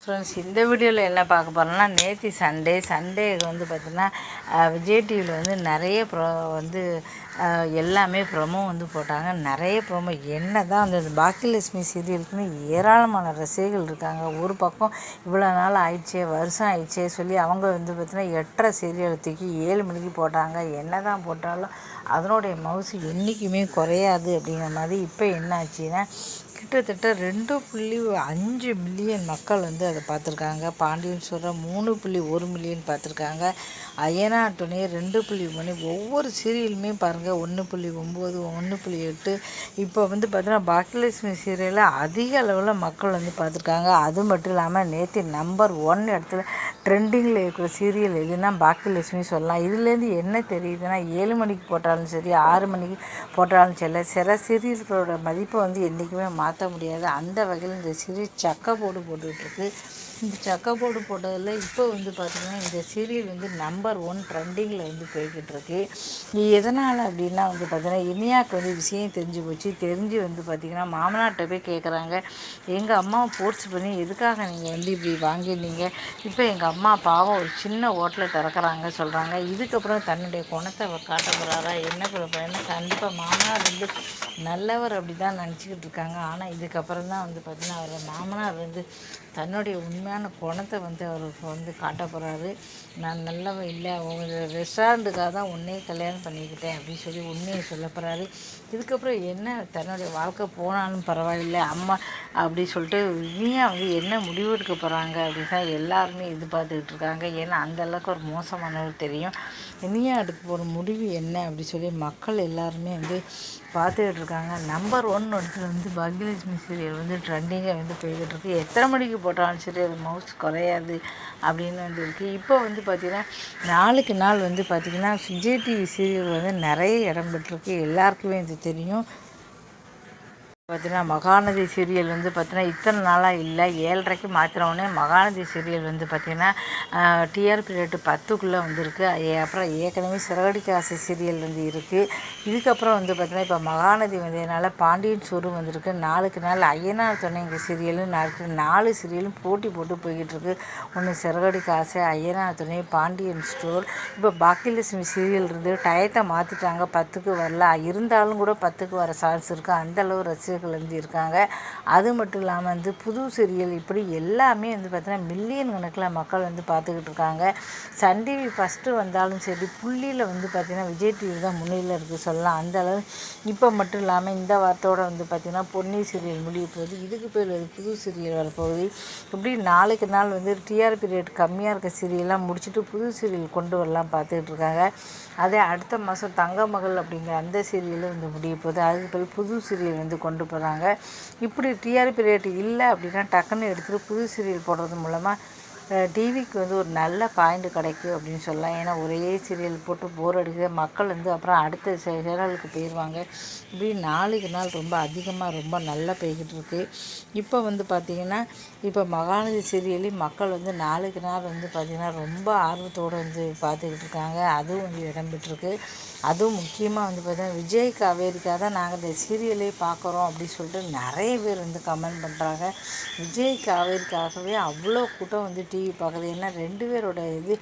Friends, இந்த வீடியோவில் என்ன பார்க்க போகிறோம்னா, நேற்று சண்டே வந்து பார்த்திங்கன்னா விஜய் டிவியில் வந்து நிறைய எல்லாமே ப்ரொமோ வந்து போட்டாங்க. நிறைய ப்ரொமோ என்ன தான் அந்த பாக்கியலட்சுமி சீரியலுக்குன்னு ஏராளமான ரசிகர்கள் இருக்காங்க. ஒரு பக்கம் இவ்வளோ நாள் ஆயிடுச்சே, வருஷம் ஆயிடுச்சே சொல்லி அவங்க வந்து பார்த்திங்கன்னா 8:30 சீரியலை தூக்கி 7 மணிக்கு போட்டாங்க. என்ன தான் போட்டாலும் அதனுடைய மவுசு என்றைக்குமே குறையாது அப்படிங்கிற மாதிரி. இப்போ என்ன ஆச்சுன்னா, கிட்டத்தட்ட 2.5 மில்லியன் மக்கள் வந்து அதை பார்த்துருக்காங்க. பாண்டியன் ஸ்டோரை 3.1 மில்லியன் பார்த்துருக்காங்க. அய்யனார் துணை 2.3, ஒவ்வொரு சீரியலுமே பாருங்கள் 1.9, 1.8. இப்போ வந்து பார்த்தீங்கன்னா பாக்கியலட்சுமி சீரியலில் அதிக அளவில் மக்கள் வந்து பார்த்துருக்காங்க. அது மட்டும் இல்லாமல் நேற்று நம்பர் 1 இடத்துல ட்ரெண்டிங்கில் இருக்கிற சீரியல் எதுனா பாக்கியலட்சுமி சொல்லலாம். இதுலேருந்து என்ன தெரியுதுன்னா, 7 மணிக்கு போட்டாலும் சரி, 6 மணிக்கு போட்டாலும் சரி, சில சீரியல்களோட மதிப்பை வந்து என்றைக்குமே மாற்ற முடியாது. அந்த வகையில் இந்த சீரியல் சக்கை போட்டுக்கிட்டுருக்கு. இந்த சக்கை போட்டதில் இப்போ வந்து பார்த்திங்கன்னா இந்த சீரியல் வந்து நம்பர் 1 ட்ரெண்டிங்கில் வந்து போய்கிட்டுருக்கு. எதனால் அப்படின்னா வந்து பார்த்திங்கன்னா, இனியாவுக்கு வந்து விஷயம் தெரிஞ்சு போச்சு. தெரிஞ்சு வந்து பார்த்திங்கன்னா மாமனார்கிட்ட போய் கேட்குறாங்க, எங்கள் அம்மாவை ஃபோர்ஸ் பண்ணி எதுக்காக நீங்கள் வந்து இப்படி வாங்கியிருந்தீங்க? இப்போ எங்கள் அம்மா பாவம் ஒரு சின்ன ஹோட்டலை திறக்கிறாங்க சொல்கிறாங்க. இதுக்கப்புறம் தன்னுடைய குணத்தை அவர் காட்ட போகிறாரா, என்ன பண்ண போகிறேன்னா, கண்டிப்பாக மாமனார் வந்து நல்லவர் அப்படி தான் நினச்சிக்கிட்டு இருக்காங்க. ஆனால் இதுக்கப்புறம் தான் வந்து பார்த்திங்கன்னா அவர் மாமனார் வந்து தன்னுடைய உண்மையான குணத்தை வந்து அவருக்கு வந்து காட்ட போகிறாரு. நான் நல்லவன் இல்லை, அவங்க ரெஸ்டாரண்ட்டுக்காக தான் உன்னையே கல்யாணம் பண்ணிக்கிட்டேன் அப்படின்னு சொல்லி உண்மையை சொல்ல போகிறாரு. இதுக்கப்புறம் என்ன தன்னுடைய வாழ்க்கை போனாலும் பரவாயில்லை அம்மா அப்படி சொல்லிட்டு இனியா வந்து என்ன முடிவு எடுக்க போகிறாங்க அப்படின்னு தான் எல்லாருமே எதிர்பார்த்துக்கிட்டு இருக்காங்க. ஏன்னா அந்தளவுக்கு ஒரு மோசமானவர் தெரியும். இனியா எடுக்க போகிற முடிவு என்ன அப்படி சொல்லி மக்கள் எல்லாருமே வந்து பார்த்துக்கிட்டு இருக்காங்க. நம்பர் 1 இடத்துல வந்து பாக்கியலட்சுமி சீரியல் வந்து ட்ரெண்டிங்காக வந்து போய்கிட்டு இருக்குது. எத்தனை மணிக்கு போட்டாலும் சரி அது மவுஸ் குறையாது அப்படின்னு வந்து இருக்குது. இப்போ வந்து பார்த்திங்கன்னா நாளுக்கு நாள் வந்து பார்த்திங்கன்னா விஜய் டிவி சீரியல் வந்து நிறைய இடம் பெற்றிருக்கு. எல்லாருக்குமே இது தெரியும். பார்த்தீங்கன்னா மகாநதி சீரியல் வந்து பார்த்தீங்கன்னா இத்தனை நாளாக இல்லை, 7:30க்கு மாற்றினவுடனே மகாநதி சீரியல் வந்து பார்த்திங்கன்னா டிஆர்பி ரேட்டு 10க்குள்ளே வந்திருக்கு. அப்புறம் ஏற்கனவே சிறகடிக்க ஆசை சீரியல் வந்து இருக்குது. இதுக்கப்புறம் வந்து பார்த்திங்கன்னா இப்போ மகாநதி வந்ததுனால பாண்டியன் ஸ்டோர் வந்திருக்கு. நாளுக்கு நாள் அய்யனார் துணைங்க சீரியலும் 4 சீரியலும் போட்டி போட்டு போய்கிட்டு இருக்குது. ஒன்று சிறகடிக்க ஆசை, அய்யனார் துணை, பாண்டியன் ஸ்டோர். இப்போ பாக்கியலட்சுமி சீரியல் இருந்து டயத்தை மாற்றிட்டாங்க, 10க்கு வரல. இருந்தாலும் கூட 10க்கு வர சான்ஸ் இருக்குது. அந்தளவு ரசிகர்கள் வந்து இருக்காங்க. அது மட்டும் இல்லாமல் வந்து புது சீரியல் இப்படி எல்லாமே வந்து பார்த்தீங்கன்னா மில்லியன் கணக்கில் மக்கள் வந்து பார்த்துக்கிட்டு இருக்காங்க. சன் டிவி ஃபஸ்ட்டு வந்தாலும் சரி, புள்ளியில் வந்து பார்த்திங்கன்னா விஜய் டிவி தான் முன்னிலையில் இருக்குது சொல்லலாம். அந்த அளவு இப்போ மட்டும் இல்லாமல் இந்த வாரத்தோடு வந்து பார்த்திங்கன்னா பொன்னி சீரியல் முடிய போகுது. இதுக்கு பேர் புது சீரியல் வரப்போகுது. இப்படி நாளுக்கு நாள் வந்து டிஆர்பி ரேட் கம்மியாக இருக்க சீரியல்லாம் முடிச்சுட்டு புது சீரியல் கொண்டு வரலாம் பார்த்துக்கிட்டு இருக்காங்க. அதே அடுத்த மாதம் தங்க மகள் அப்படிங்கிற அந்த சீரியலும் வந்து முடிய போகுது. அதுக்கு பிறகு புது சீரியல் வந்து கொண்டு போகிறாங்க. இப்படி டிஆர்பி ரேட்டு இல்லை அப்படின்னா டக்குன்னு எடுத்துகிட்டு புது சீரியல் போடுறது மூலமாக டிவிக்கு வந்து ஒரு நல்ல பாயிண்ட் கிடைக்கும் அப்படின்னு சொல்லலாம். ஏன்னா ஒரே சீரியல் போட்டு போர் அடிக்குது, மக்கள் வந்து அப்புறம் அடுத்த சேனலுக்கு போயிடுவாங்க. இப்படி நாளுக்கு நாள் ரொம்ப அதிகமாக ரொம்ப நல்லா போய்கிட்டு இருக்குது. இப்போ வந்து பார்த்திங்கன்னா இப்போ மகாநதி சீரியலையும் மக்கள் வந்து நாளுக்கு நாள் வந்து பார்த்திங்கன்னா ரொம்ப ஆர்வத்தோடு வந்து பார்த்துக்கிட்டு இருக்காங்க. அதுவும் வந்து இடம்பெற்றிருக்கு. அதுவும் முக்கியமாக வந்து பார்த்தீங்கன்னா விஜய் காவேரிக்காக தான் நாங்கள் இந்த சீரியலே பார்க்குறோம் அப்படின்னு சொல்லிட்டு நிறைய பேர் வந்து கமெண்ட் பண்ணுறாங்க. விஜய் காவேரிக்காகவே அவ்வளோ கூட்டம் வந்து டிவி பார்க்குறது. ஏன்னா 2 பேரோட இது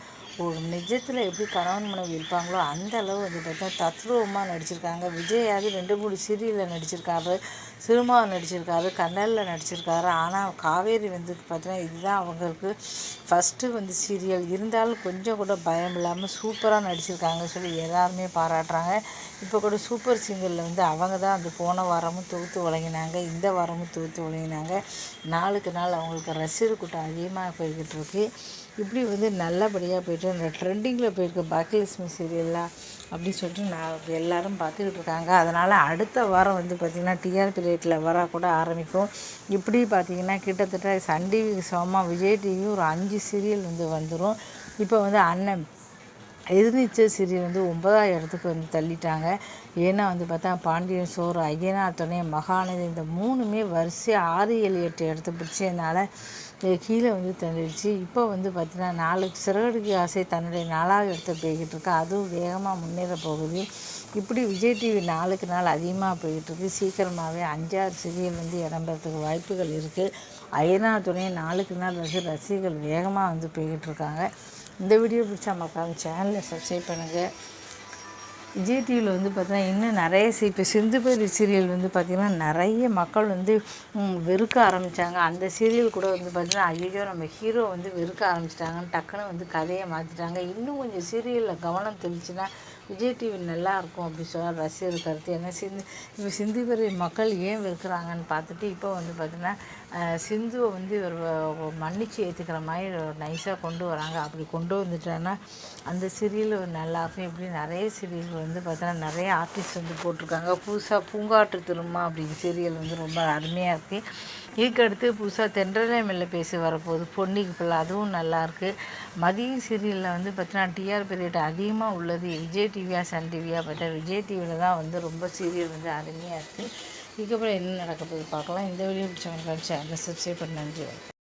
ஒரு நிஜத்தில் எப்படி கணவன் மனைவி இருப்பாங்களோ அந்த அளவு வந்து பார்த்தீங்கன்னா தத்ரூபமாக நடிச்சிருக்காங்க. விஜயாவது 2-3 சீரியலில் நடிச்சிருக்காரு, சினிமாவில் நடிச்சிருக்காரு, கன்னலில் நடிச்சிருக்காரு. ஆனால் காவேரி வந்து பார்த்தீங்கன்னா இதுதான் அவங்களுக்கு ஃபஸ்ட்டு வந்து சீரியல். இருந்தாலும் கொஞ்சம் கூட பயம் இல்லாமல் சூப்பராக நடிச்சிருக்காங்க சொல்லி எல்லாருமே பாராட்டுறாங்க. இப்போ கூட சூப்பர் சிங்கரில் வந்து அவங்க தான் வந்து போன வாரமும் தொகுத்து வழங்கினாங்க, இந்த வாரமும் தொகுத்து வழங்கினாங்க. நாளுக்கு நாள் அவங்களுக்கு ரசிகர் கூட்டம் அதிகமாக போய்கிட்டு இருக்குது. இப்படி வந்து நல்லபடியாக போய்ட்டு இந்த ட்ரெண்டிங்கில் போயிருக்க பாக்கியலட்சுமி சீரியல்லாம் அப்படின்னு சொல்லிட்டு எல்லோரும் பார்த்துக்கிட்டு இருக்காங்க. அதனால் அடுத்த வாரம் வந்து பார்த்திங்கன்னா டிஆர்பி ரேட்டில் வர கூட ஆரம்பிக்கும். இப்படி பார்த்திங்கன்னா கிட்டத்தட்ட சன் டிவிக்கு சமமாக விஜய் டிவியும் ஒரு 5 சீரியல் வந்து வந்துடும். இப்போ வந்து அண்ணன் எதிர்நீச்சல் சீரியல் வந்து 9ஆவது இடத்துக்கு வந்து தள்ளிட்டாங்க. ஏன்னா வந்து பார்த்தா பாண்டியன் ஸ்டோர், அய்யனார் துணை, மகாநதி இந்த 3மே வரிசையாக 6, 7, 8 இடத்த பிடிச்சதுனால கீழே வந்து தள்ளிடுச்சு. இப்போ வந்து பார்த்திங்கன்னா 4 சிறகடிக்க ஆசை தன்னுடைய 4வது இடத்த போய்கிட்டு இருக்கு. அதுவும் வேகமாக முன்னேற போகுது. இப்படி விஜய் டிவி நாளுக்கு நாள் அதிகமாக போய்கிட்டு இருக்குது. சீக்கிரமாகவே 5, 6 சீரியல் வந்து இடம்பெறதுக்கு வாய்ப்புகள் இருக்குது. ஐயனார் துணை நாளுக்கு நாள் ரசிகர்கள் வேகமாக வந்து போய்கிட்டு இருக்காங்க. இந்த வீடியோ பிடிச்சா மறக்காம சேனலை சப்ஸ்கிரைப் பண்ணுங்கள். விஜய் டிவியில் வந்து பார்த்தீங்கன்னா இன்னும் நிறைய இப்போ சிந்துபதி சீரியல் வந்து பார்த்திங்கன்னா நிறைய மக்கள் வந்து வெறுக்க ஆரம்பித்தாங்க. அந்த சீரியல் கூட வந்து பார்த்திங்கன்னா ஐயோ நம்ம ஹீரோ வந்து வெறுக்க ஆரம்பிச்சிட்டாங்கன்னு டக்குன்னு வந்து கதையை மாற்றிட்டாங்க. இன்னும் கொஞ்சம் சீரியலில் கவனம் தெளிச்சுன்னா விஜய் டிவி நல்லாயிருக்கும் அப்படி சொல்ல ரசிகர் கருத்து. ஏன்னா இப்போ சிந்துபதி மக்கள் ஏன் வெறுக்கிறாங்கன்னு பார்த்துட்டு இப்போ வந்து பார்த்திங்கன்னா சிந்துவை வந்து ஒரு மன்னிச்சு ஏற்றுக்கிற மாதிரி நைஸாக கொண்டு வராங்க. அப்படி கொண்டு வந்துட்டாங்கன்னா அந்த சீரியல் நல்லாயிருக்கும். இப்படி நிறைய சீரியல் வந்து பார்த்தீங்கன்னா நிறைய ஆர்டிஸ்ட் வந்து போட்டிருக்காங்க. புதுசாக பூங்காற்று திரும்ப அப்படிங்கிற சீரியல் வந்து ரொம்ப அருமையாக இருக்குது. இதுக்கடுத்து புதுசாக தென்றலே மெல்ல பேசி வரப்போகுது பொன்னிக்கு பிள்ளை, அதுவும் நல்லாயிருக்கு. மதியம் சீரியலில் வந்து பார்த்தீங்கன்னா டிஆர்பி ரேட் அதிகமாக உள்ளது விஜய் டிவியா சன் டிவியா பார்த்தா விஜய் டிவியில் தான் வந்து ரொம்ப சீரியல் வந்து அருமையாக இருக்குது. இதுக்கப்புறம் என்ன நடக்க போகுது பார்க்கலாம். இந்த வீடியோ பிடிச்சவங்க சேனலை சப்ஸ்கிரைப் பண்ண நன்றி.